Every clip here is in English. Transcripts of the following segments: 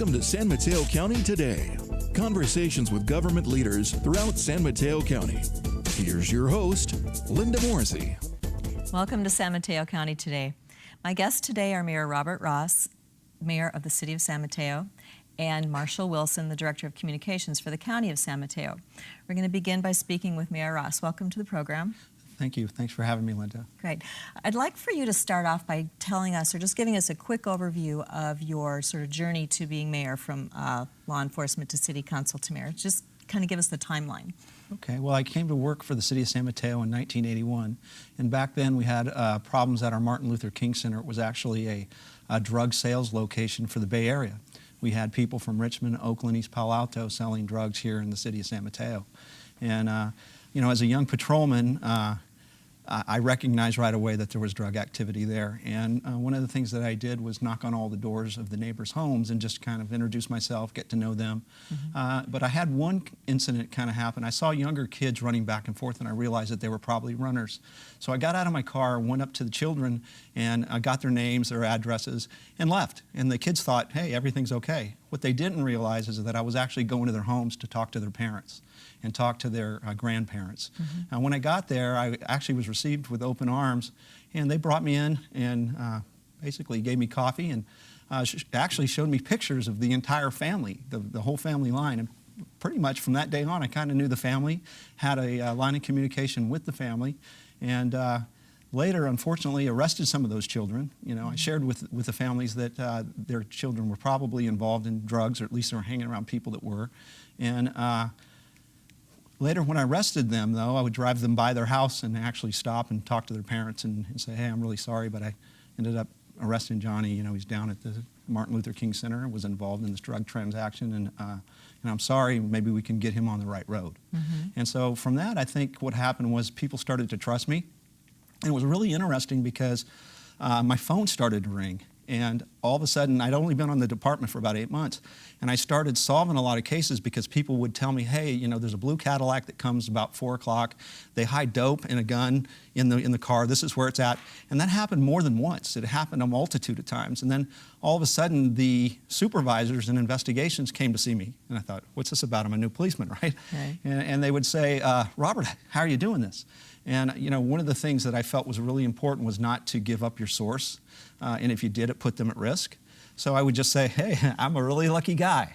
Welcome to San Mateo County Today. Conversations with government leaders throughout San Mateo County. Here's your host, Linda Morrissey. Welcome to San Mateo County Today. My guests today are Mayor Robert Ross, Mayor of the City of San Mateo, and Marshall Wilson, the Director of Communications for the County of San Mateo. We're going to begin by speaking with Mayor Ross. Welcome to the program. Thank you. Thanks for having me, Linda. Great. I'd like for you to start off by telling us, or just giving us a quick overview of your sort of journey to being mayor, from law enforcement to city council to mayor. Just kind of give us the timeline. Okay. Well, I came to work for the City of San Mateo in 1981, and back then we had problems at our Martin Luther King Center. It was actually a drug sales location for the Bay Area. We had people from Richmond, Oakland, East Palo Alto selling drugs here in the City of San Mateo. And you know, as a young patrolman, I recognized right away that there was drug activity there. And one of the things that I did was knock on all the doors of the neighbors' homes and just kind of introduce myself, get to know them. But I had one incident kind of happen. I saw younger kids running back and forth, and I realized that they were probably runners. So I got out of my car, went up to the children, and I got their names, their addresses, and left. And the kids thought, hey, everything's okay. What they didn't realize is that I was actually going to their homes to talk to their parents and talk to their grandparents. When I got there, I actually was received with open arms, and they brought me in and basically gave me coffee and actually showed me pictures of the entire family, the whole family line. And pretty much from that day on, I kind of knew the family, had a line of communication with the family, and later, unfortunately, arrested some of those children. You know, I shared with the families that their children were probably involved in drugs, or at least they were hanging around people that were. And later, when I arrested them, though, I would drive them by their house and actually stop and talk to their parents and say, hey, I'm really sorry, but I ended up arresting Johnny. You know, he's down at the Martin Luther King Center, was involved in this drug transaction, and I'm sorry, maybe we can get him on the right road. And so from that, I think what happened was people started to trust me. And it was really interesting because my phone started to ring. And all of a sudden, I'd only been on the department for about 8 months. And I started solving a lot of cases because people would tell me, hey, you know, there's a blue Cadillac that comes about 4 o'clock. They hide dope and a gun in the car. This is where it's at. And that happened more than once. It happened a multitude of times. And then all of a sudden, the supervisors and investigations came to see me. And I thought, what's this about? I'm a new policeman, right? Okay. And they would say, Robert, how are you doing this? And you know, one of the things that I felt was really important was not to give up your source. And if you did, it put them at risk. So I would just say, hey, I'm a really lucky guy.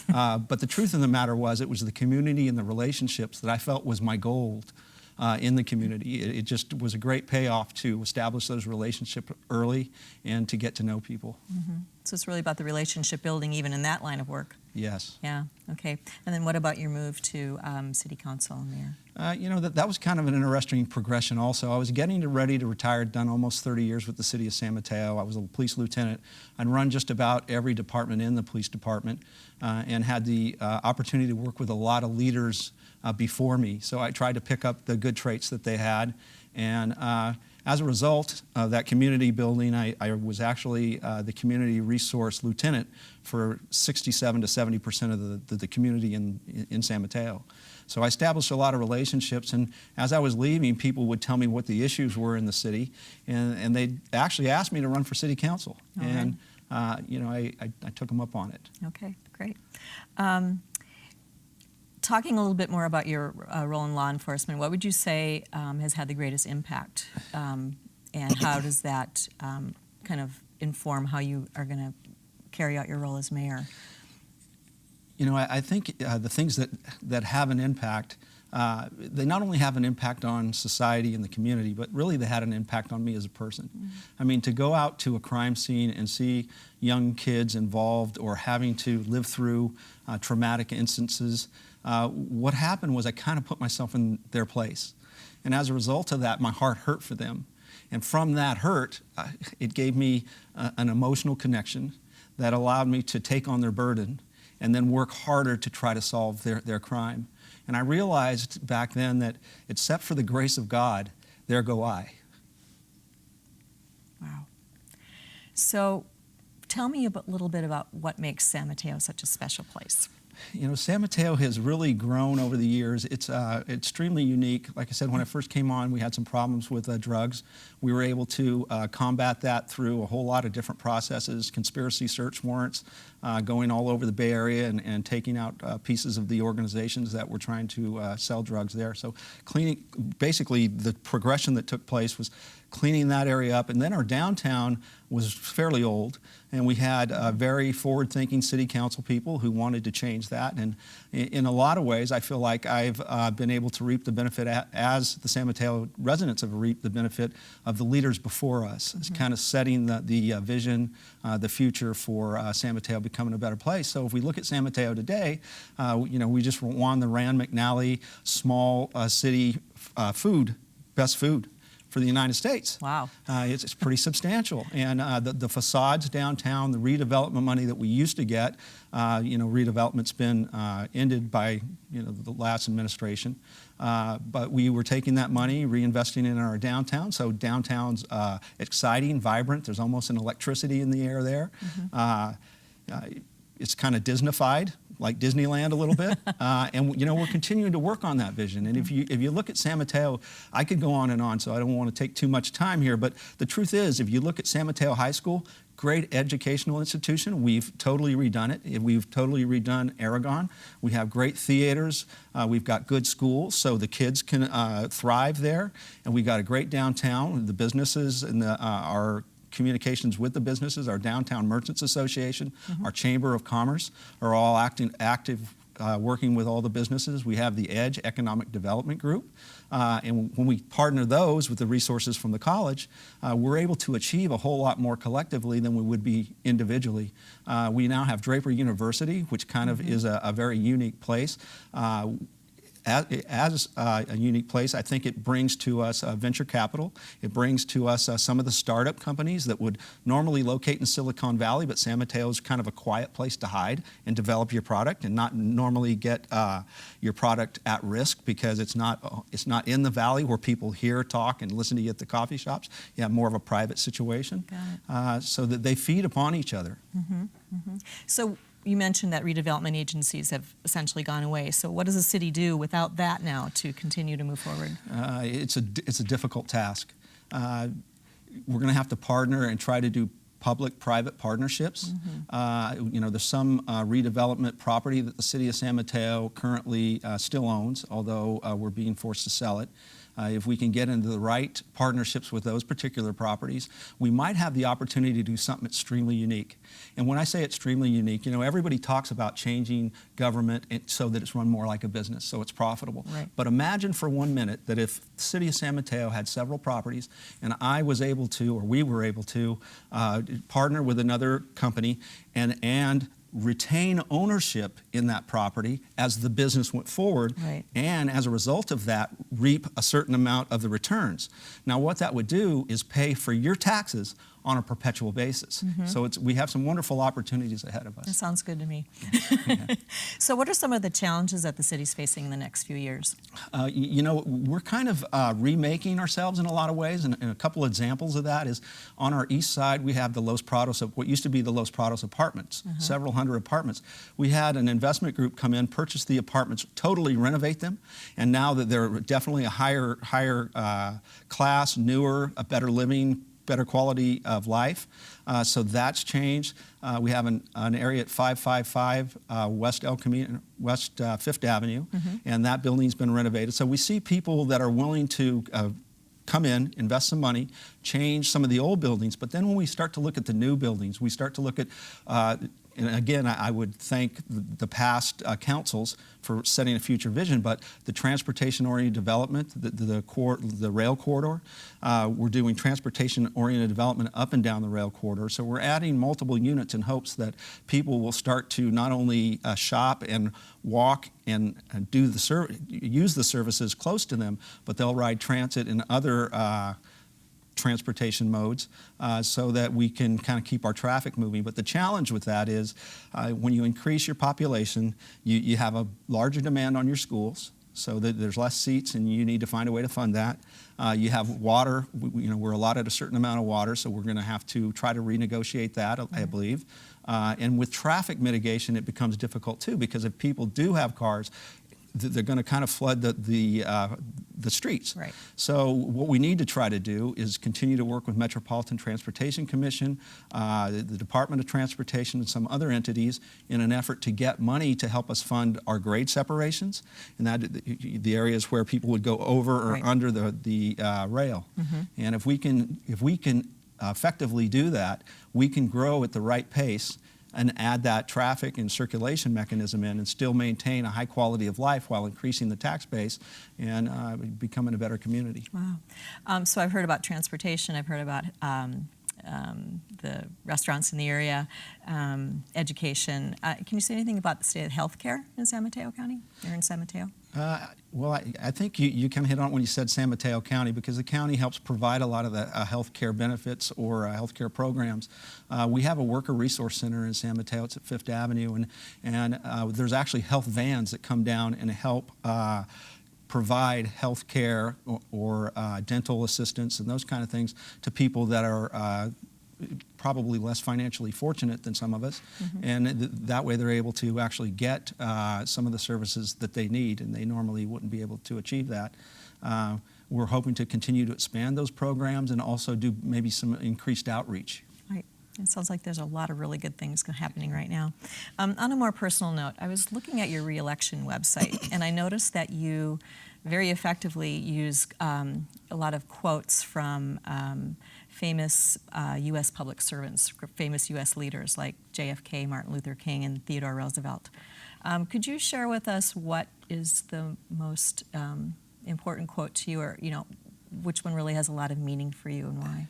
But the truth of the matter was, it was the community and the relationships that I felt was my gold in the community. It just was a great payoff to establish those relationships early and to get to know people. So it's really about the relationship building even in that line of work. Yes. Yeah, okay. And then what about your move to city council and mayor? You know, that was kind of an interesting progression also. I was getting ready to retire, done almost 30 years with the City of San Mateo. I was a police lieutenant. I'd run just about every department in the police department and had the opportunity to work with a lot of leaders before me. So I tried to pick up the good traits that they had. And as a result of that community building, I was actually the community resource lieutenant for 67 to 70% of the community in San Mateo. So I established a lot of relationships, and as I was leaving, people would tell me what the issues were in the city, and they actually asked me to run for city council. All and you know, I took them up on it. Okay, great. Talking a little bit more about your role in law enforcement, what would you say has had the greatest impact, and how does that kind of inform how you are going to carry out your role as mayor? You know, I think the things that have an impact, they not only have an impact on society and the community, but really they had an impact on me as a person. I mean, to go out to a crime scene and see young kids involved or having to live through traumatic instances, what happened was I kind of put myself in their place. And as a result of that, my heart hurt for them. And from that hurt, it gave me an emotional connection that allowed me to take on their burden and then work harder to try to solve their crime. And I realized back then that except for the grace of God, there go I. Wow. So tell me a little bit about what makes San Mateo such a special place. You know, San Mateo has really grown over the years. It's extremely unique. Like I said, when I first came on, we had some problems with drugs. We were able to combat that through a whole lot of different processes, conspiracy search warrants, going all over the Bay Area and taking out pieces of the organizations that were trying to sell drugs there. So cleaning, basically the progression that took place was cleaning that area up. And then our downtown was fairly old, and we had very forward-thinking city council people who wanted to change that. And in a lot of ways, I feel like I've been able to reap the benefit, as the San Mateo residents have reaped the benefit of the leaders before us. It's kind of setting the vision, the future for San Mateo becoming a better place. So if we look at San Mateo today, you know, we just won the Rand McNally Small City Best Food for the United States. Wow. It's pretty substantial. And the facades downtown, the redevelopment money that we used to get, you know, redevelopment's been ended by, you know, the last administration. But we were taking that money, reinvesting it in our downtown. So downtown's exciting, vibrant. There's almost an electricity in the air there. It's kind of Disneyfied, like Disneyland a little bit, and you know, we're continuing to work on that vision. And if you look at San Mateo, I could go on, so I don't want to take too much time here, but the truth is, if you look at San Mateo High School, great educational institution. We've totally redone it. We've totally redone Aragon. We have great theaters. We've got good schools, so the kids can thrive there. And we've got a great downtown. The businesses and our communications with the businesses, our Downtown Merchants Association, our Chamber of Commerce are all active working with all the businesses. We have the EDGE Economic Development Group, and when we partner those with the resources from the college, we're able to achieve a whole lot more collectively than we would be individually. We now have Draper University, which kind of is a very unique place. As a unique place, I think it brings to us venture capital. It brings to us some of the startup companies that would normally locate in Silicon Valley, but San Mateo is kind of a quiet place to hide and develop your product and not normally get your product at risk because it's not in the valley where people hear, talk, and listen to you at the coffee shops. You have more of a private situation, so that they feed upon each other. So you mentioned that redevelopment agencies have essentially gone away. So what does the city do without that now to continue to move forward? It's a difficult task. We're going to have to partner and try to do public-private partnerships. You know, there's some redevelopment property that the city of San Mateo currently still owns, although we're being forced to sell it. If we can get into the right partnerships with those particular properties, we might have the opportunity to do something extremely unique. And when I say extremely unique, you know, everybody talks about changing government so that it's run more like a business, so it's profitable. Right. But imagine for 1 minute that if the city of San Mateo had several properties and I was able to, or we were able to, partner with another company and retain ownership in that property as the business went forward, and as a result of that, reap a certain amount of the returns. Now, what that would do is pay for your taxes on a perpetual basis. So we have some wonderful opportunities ahead of us. That sounds good to me. So what are some of the challenges that the city's facing in the next few years? You know, we're kind of remaking ourselves in a lot of ways, and a couple examples of that is on our east side, we have the Los Prados, what used to be the Los Prados apartments, several hundred apartments. We had an investment group come in, purchase the apartments, totally renovate them, and now that they're definitely a higher class, newer, a better living, better quality of life. So that's changed. We have an area at 555 West Fifth Avenue, and that building's been renovated. So we see people that are willing to come in, invest some money, change some of the old buildings, but then when we start to look at the new buildings, we start to look at and again, I would thank the past councils for setting a future vision, but the transportation-oriented development, the rail corridor, we're doing transportation-oriented development up and down the rail corridor. So we're adding multiple units in hopes that people will start to not only shop and walk and use the services close to them, but they'll ride transit and other transportation modes so that we can kind of keep our traffic moving. But the challenge with that is when you increase your population, you have a larger demand on your schools. so that there's less seats, and you need to find a way to fund that. You have water. We're allotted a certain amount of water, so we're going to have to try to renegotiate that, I believe. And with traffic mitigation, it becomes difficult too, because if people do have cars, they're going to kind of flood the streets. Right. So what we need to try to do is continue to work with Metropolitan Transportation Commission, the Department of Transportation, and some other entities in an effort to get money to help us fund our grade separations, and that the areas where people would go over or right. under the rail. Mm-hmm. And if we can effectively do that, we can grow at the right pace and add that traffic and circulation mechanism in and still maintain a high quality of life while increasing the tax base and becoming a better community. Wow. So I've heard about transportation, I've heard about the restaurants in the area, education. Can you say anything about the state of healthcare in San Mateo County, or in San Mateo? Well, I think you kind of hit on it when you said San Mateo County, because the county helps provide a lot of the health care benefits or health care programs. We have a worker resource center in San Mateo. It's at 5th Avenue, and there's actually health vans that come down and help provide health care or dental assistance and those kind of things to people that are probably less financially fortunate than some of us, mm-hmm. and that way they're able to actually get some of the services that they need, and they normally wouldn't be able to achieve that. We're hoping to continue to expand those programs and also do maybe some increased outreach. Right. It sounds like there's a lot of really good things happening right now. On a more personal note, I was looking at your re-election website, and I noticed that you very effectively use a lot of quotes from famous U.S. public servants, famous U.S. leaders like JFK, Martin Luther King, and Theodore Roosevelt. Could you share with us what is the most important quote to you, or which one really has a lot of meaning for you and why?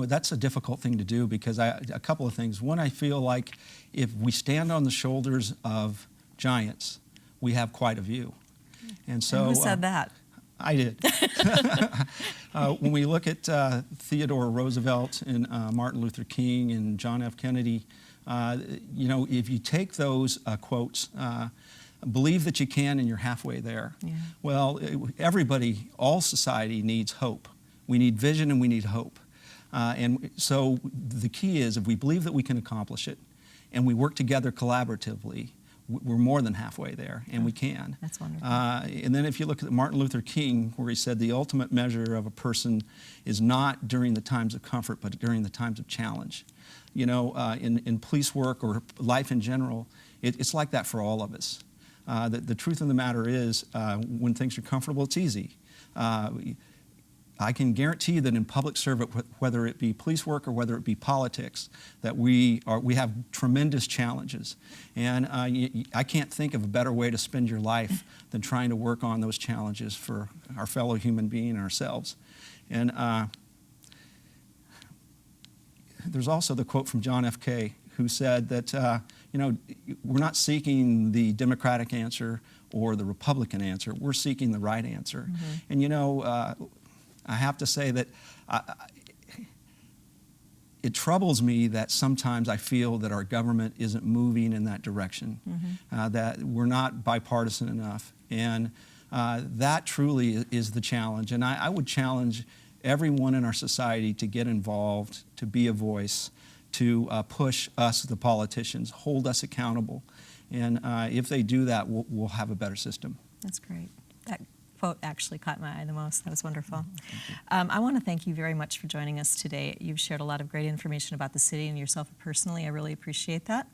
That's a difficult thing to do, because a couple of things. One, I feel like if we stand on the shoulders of giants, we have quite a view. And so, who said that? I did. When we look at Theodore Roosevelt and Martin Luther King and John F. Kennedy, if you take those quotes, believe that you can and you're halfway there. Yeah. Well, everybody, all society needs hope. We need vision and we need hope. And so the key is, if we believe that we can accomplish it and we work together collaboratively, we're more than halfway there, and we can. That's wonderful. And then if you look at Martin Luther King, where he said the ultimate measure of a person is not during the times of comfort, but during the times of challenge. In police work or life in general, it's like that for all of us. The truth of the matter is, when things are comfortable, it's easy. I can guarantee you that in public service, whether it be police work or whether it be politics, that we have tremendous challenges. And I can't think of a better way to spend your life than trying to work on those challenges for our fellow human being and ourselves. And there's also the quote from John F. K., who said that, we're not seeking the Democratic answer or the Republican answer. We're seeking the right answer. Mm-hmm. And, I have to say that it troubles me that sometimes I feel that our government isn't moving in that direction, mm-hmm. That we're not bipartisan enough. And that truly is the challenge. And I would challenge everyone in our society to get involved, to be a voice, to push us, the politicians, hold us accountable. And if they do that, we'll have a better system. That's great. That quote actually caught my eye the most. That was wonderful. I want to thank you very much for joining us today. You've shared a lot of great information about the city and yourself personally. I really appreciate that.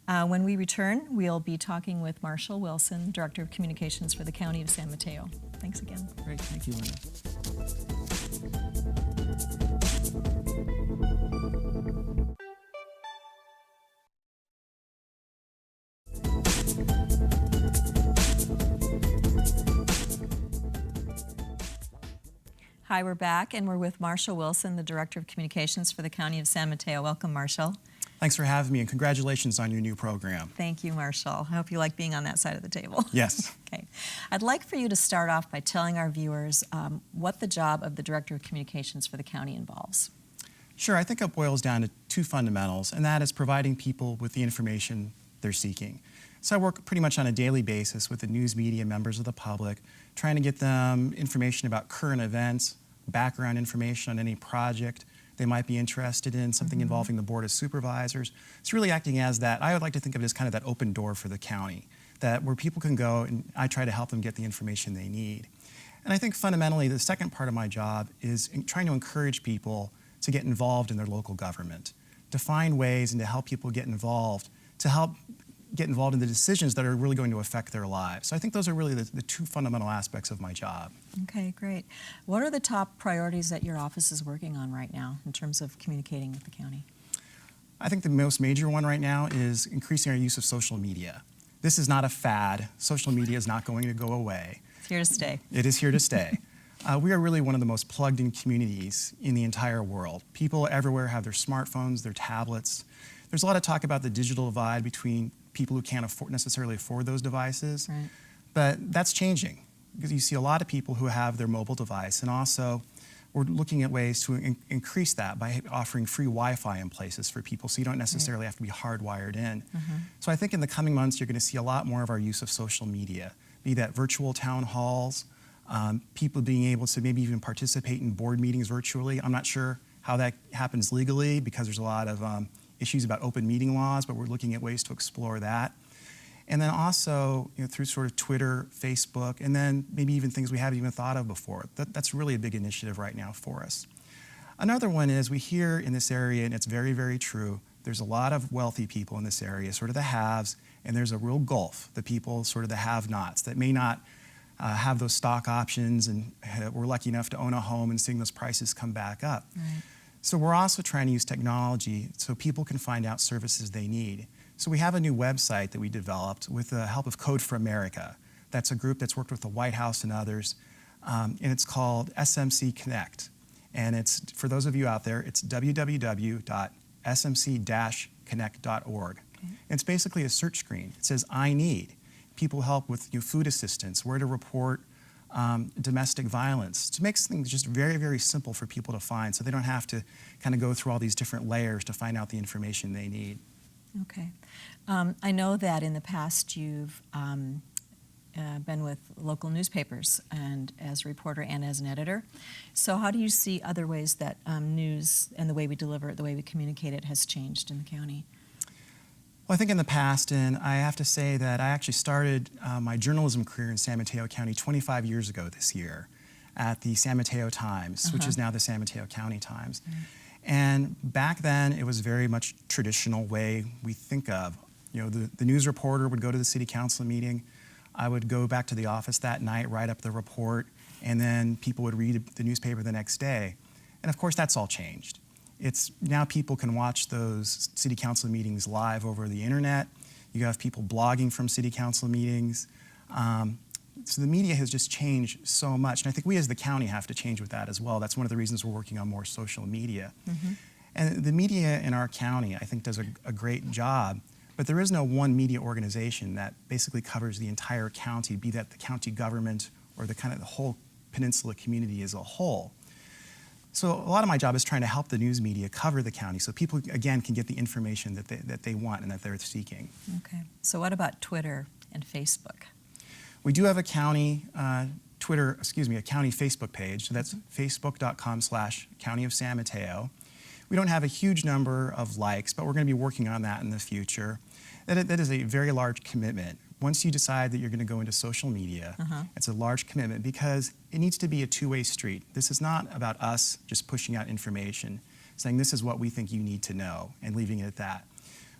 When we return, we'll be talking with Marshall Wilson, Director of Communications for the County of San Mateo. Thanks again. Great. Thank you, Linda. Hi, we're back, and we're with Marshall Wilson, the Director of Communications for the County of San Mateo. Welcome, Marshall. Thanks for having me, and congratulations on your new program. Thank you, Marshall. I hope you like being on that side of the table. Yes. Okay. I'd like for you to start off by telling our viewers what the job of the Director of Communications for the county involves. Sure. I think it boils down to two fundamentals, and that is providing people with the information they're seeking. So I work pretty much on a daily basis with the news media, members of the public, trying to get them information about current events, background information on any project they might be interested in, something involving the Board of Supervisors. It's really acting as that, I would like to think of it as kind of that open door for the county, that where people can go and I try to help them get the information they need. And I think fundamentally the second part of my job is trying to encourage people to get involved in their local government, to find ways and to help people get involved, to help get involved in the decisions that are really going to affect their lives. So I think those are really the two fundamental aspects of my job. Okay, great. What are the top priorities that your office is working on right now in terms of communicating with the county? I think the most major one right now is increasing our use of social media. This is not a fad. Social media is not going to go away. It's here to stay. It is here to stay. We are really one of the most plugged-in communities in the entire world. People everywhere have their smartphones, their tablets. There's a lot of talk about the digital divide between people who can't necessarily afford those devices. Right. But that's changing because you see a lot of people who have their mobile device, and also we're looking at ways to increase that by offering free Wi-Fi in places for people so you don't necessarily have to be hardwired in. So I think in the coming months you're going to see a lot more of our use of social media, be that virtual town halls, people being able to maybe even participate in board meetings virtually. I'm not sure how that happens legally because there's a lot of issues about open meeting laws, but we're looking at ways to explore that. And then also, through sort of Twitter, Facebook, and then maybe even things we haven't even thought of before. That's really a big initiative right now for us. Another one is we hear in this area, and it's very, very true, there's a lot of wealthy people in this area, sort of the haves, and there's a real gulf, the people, sort of the have-nots, that may not have those stock options and we're lucky enough to own a home and seeing those prices come back up. Right. So we're also trying to use technology so people can find out services they need. So we have a new website that we developed with the help of Code for America. That's a group that's worked with the White House and others, and it's called SMC Connect. And it's, for those of you out there, it's www.smc-connect.org. Okay. And it's basically a search screen. It says, I need. People help with food assistance, where to report domestic violence, to make things just very, very simple for people to find so they don't have to kind of go through all these different layers to find out the information they need. Okay. I know that in the past you've been with local newspapers and as a reporter and as an editor. So how do you see other ways that news and the way we deliver it, the way we communicate it has changed in the county? Well, I think in the past, and I have to say that I actually started my journalism career in San Mateo County 25 years ago this year at the San Mateo Times, which is now the San Mateo County Times. And back then, it was very much traditional way we think of. The news reporter would go to the city council meeting. I would go back to the office that night, write up the report, and then people would read the newspaper the next day. And of course, that's all changed. It's now people can watch those city council meetings live over the internet. You have people blogging from city council meetings. So the media has just changed so much. And I think we as the county have to change with that as well. That's one of the reasons we're working on more social media. And the media in our county, I think, does a great job. But there is no one media organization that basically covers the entire county, be that the county government or the whole peninsula community as a whole. So a lot of my job is trying to help the news media cover the county so people, again, can get the information that they want and that they're seeking. Okay. So what about Twitter and Facebook? We do have a county a county Facebook page. So that's facebook.com/County of San Mateo. We don't have a huge number of likes, but we're going to be working on that in the future. That is a very large commitment. Once you decide that you're going to go into social media, it's a large commitment because it needs to be a two-way street. This is not about us just pushing out information, saying this is what we think you need to know and leaving it at that.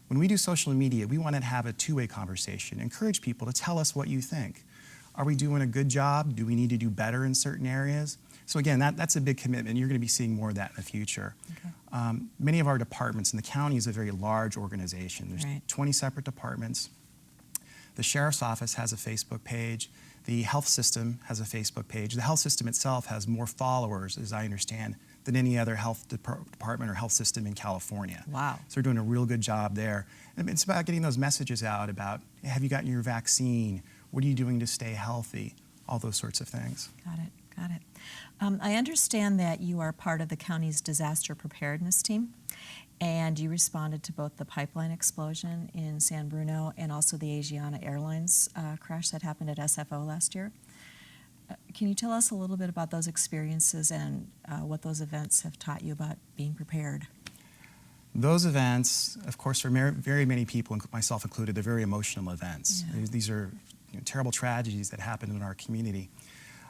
When we do social media, we want to have a two-way conversation, encourage people to tell us what you think. Are we doing a good job? Do we need to do better in certain areas? So again, that's a big commitment. You're going to be seeing more of that in the future. Okay. Many of our departments, and the county is a very large organization. There's 20 separate departments. The sheriff's office has a Facebook page. The health system has a Facebook page. The health system itself has more followers, as I understand, than any other health department or health system in California. Wow. So they're doing a real good job there. And it's about getting those messages out about, have you gotten your vaccine? What are you doing to stay healthy? All those sorts of things. Got it. Got it. I understand that you are part of the county's disaster preparedness team, and you responded to both the pipeline explosion in San Bruno and also the Asiana Airlines crash that happened at SFO last year. Can you tell us a little bit about those experiences and what those events have taught you about being prepared? Those events, of course, for very many people, myself included, they're very emotional events. Yeah. These are terrible tragedies that happened in our community.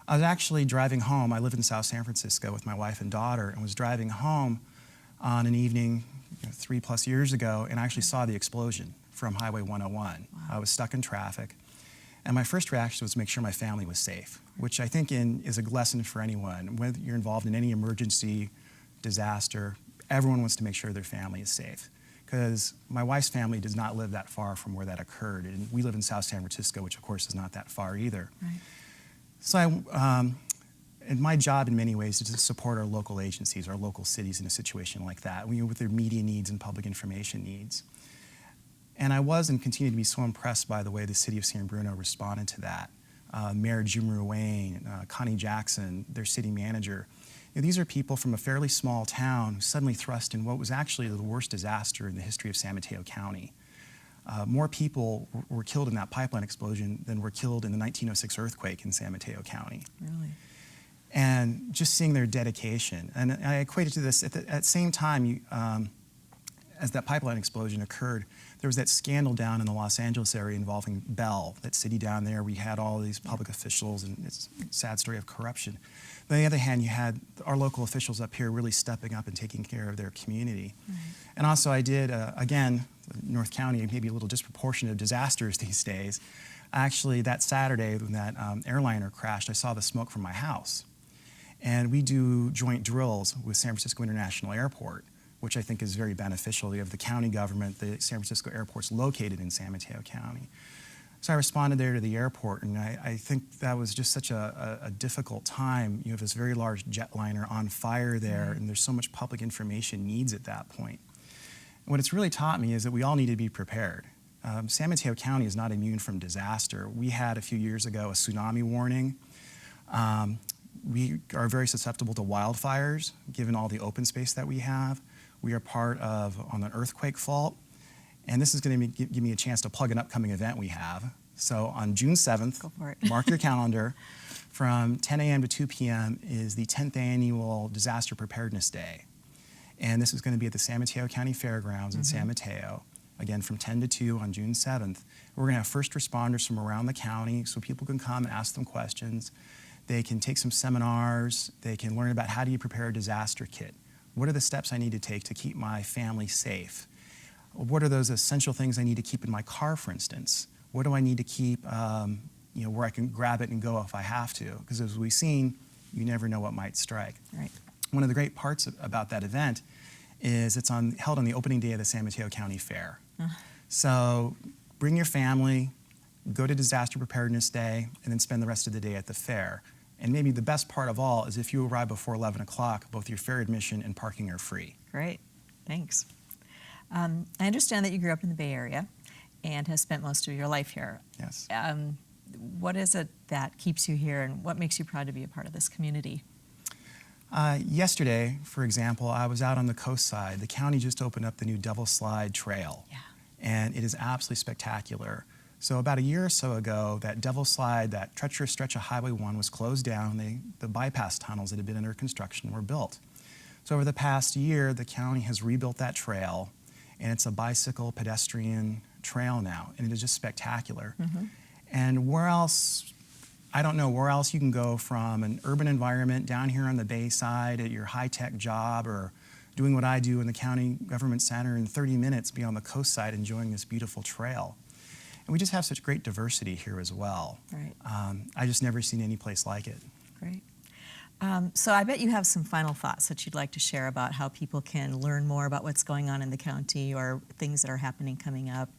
I was actually driving home. I live in South San Francisco with my wife and daughter, and was driving home on an evening 3+ years ago, and I actually saw the explosion from Highway 101. Wow. I was stuck in traffic, and my first reaction was to make sure my family was safe, which I think is a lesson for anyone. Whether you're involved in any emergency, disaster, everyone wants to make sure their family is safe. Because my wife's family does not live that far from where that occurred, and we live in South San Francisco, which of course is not that far either. Right. So and my job in many ways is to support our local agencies, our local cities in a situation like that, with their media needs and public information needs. And I was and continue to be so impressed by the way the city of San Bruno responded to that. Mayor Jim Ruane, Connie Jackson, their city manager. These are people from a fairly small town who suddenly thrust in what was actually the worst disaster in the history of San Mateo County. More people were killed in that pipeline explosion than were killed in the 1906 earthquake in San Mateo County. Really? And just seeing their dedication. And I equated to this, at the same time, as that pipeline explosion occurred, there was that scandal down in the Los Angeles area involving Bell, that city down there. We had all these public officials, and it's a sad story of corruption. But on the other hand, you had our local officials up here really stepping up and taking care of their community. Right. And also I did, again, North County, maybe a little disproportionate disasters these days. Actually, that Saturday when that airliner crashed, I saw the smoke from my house. And we do joint drills with San Francisco International Airport, which I think is very beneficial. You have the county government, the San Francisco airport's located in San Mateo County. So I responded there to the airport, and I think that was just such a difficult time. You have this very large jetliner on fire there, and there's so much public information needs at that point. And what it's really taught me is that we all need to be prepared. San Mateo County is not immune from disaster. We had a few years ago a tsunami warning. We are very susceptible to wildfires, given all the open space that we have. We are part of on an earthquake fault. And this is going to give me a chance to plug an upcoming event we have. So on June 7th, Go for it. mark your calendar, from 10 a.m. to 2 p.m. is the 10th annual Disaster Preparedness Day. And this is going to be at the San Mateo County Fairgrounds in San Mateo, again from 10 to 2 on June 7th. We're going to have first responders from around the county so people can come and ask them questions. They can take some seminars. They can learn about how do you prepare a disaster kit. What are the steps I need to take to keep my family safe? What are those essential things I need to keep in my car, for instance? What do I need to keep where I can grab it and go if I have to? Because as we've seen, you never know what might strike. Right. One of the great parts about that event is it's held on the opening day of the San Mateo County Fair. So bring your family, go to Disaster Preparedness Day, and then spend the rest of the day at the fair. And maybe the best part of all is if you arrive before 11 o'clock, both your fair admission and parking are free. Great. Thanks. I understand that you grew up in the Bay Area and have spent most of your life here. Yes. What is it that keeps you here, and what makes you proud to be a part of this community? Yesterday, for example, I was out on the coast side. The county just opened up the new Devil Slide Trail. Yeah. And it is absolutely spectacular. So about a year or so ago, that Devil Slide, that treacherous stretch of Highway 1 was closed down. The bypass tunnels that had been under construction were built. So over the past year, the county has rebuilt that trail, and it's a bicycle pedestrian trail now, and it is just spectacular. And where else, I don't know where else you can go from an urban environment down here on the Bay Side at your high-tech job or doing what I do in the county government center in 30 minutes, be on the coast side enjoying this beautiful trail. And we just have such great diversity here as well. Right. I just never seen any place like it. Great. So I bet you have some final thoughts that you'd like to share about how people can learn more about what's going on in the county or things that are happening coming up.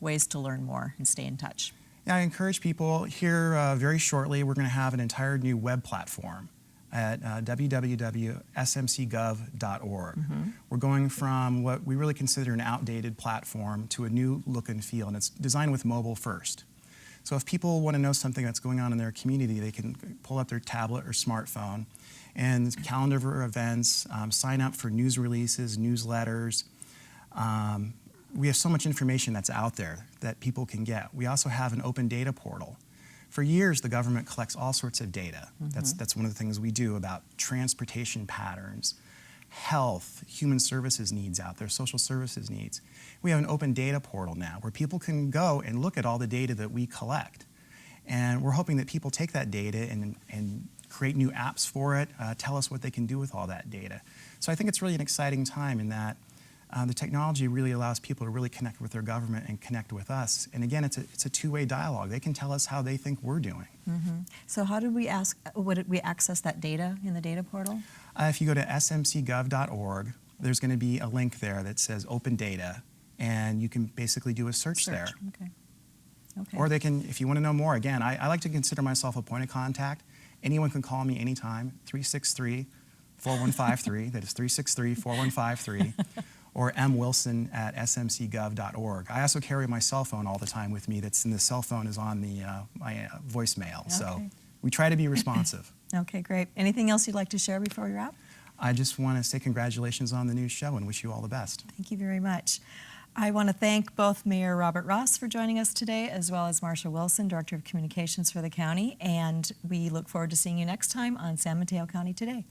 Ways to learn more and stay in touch. Yeah, I encourage people here very shortly. We're going to have an entire new web platform at www.smcgov.org. We're going from what we really consider an outdated platform to a new look and feel, and it's designed with mobile first. So if people want to know something that's going on in their community, they can pull up their tablet or smartphone and calendar for events, sign up for news releases, newsletters. We have so much information that's out there that people can get. We also have an open data portal. For years, the government collects all sorts of data. That's one of the things we do about transportation patterns, health, human services needs out there, social services needs. We have an open data portal now where people can go and look at all the data that we collect. And we're hoping that people take that data and create new apps for it, tell us what they can do with all that data. So I think it's really an exciting time in that the technology really allows people to really connect with their government and connect with us. And again, it's a two-way dialogue. They can tell us how they think we're doing. So how did we access that data in the data portal? If you go to smcgov.org, there's going to be a link there that says Open Data, and you can basically do a search there. Okay. Or they can, if you want to know more, again, I like to consider myself a point of contact. Anyone can call me anytime, 363-4153. That is 363-4153. Or mwilson@smcgov.org. I also carry my cell phone all the time with me. That's in the cell phone is on the my voicemail. Okay. So we try to be responsive. Okay, great. Anything else you'd like to share before we wrap? I just want to say congratulations on the new show and wish you all the best. Thank you very much. I want to thank both Mayor Robert Ross for joining us today, as well as Marshall Wilson, Director of Communications for the county. And we look forward to seeing you next time on San Mateo County Today.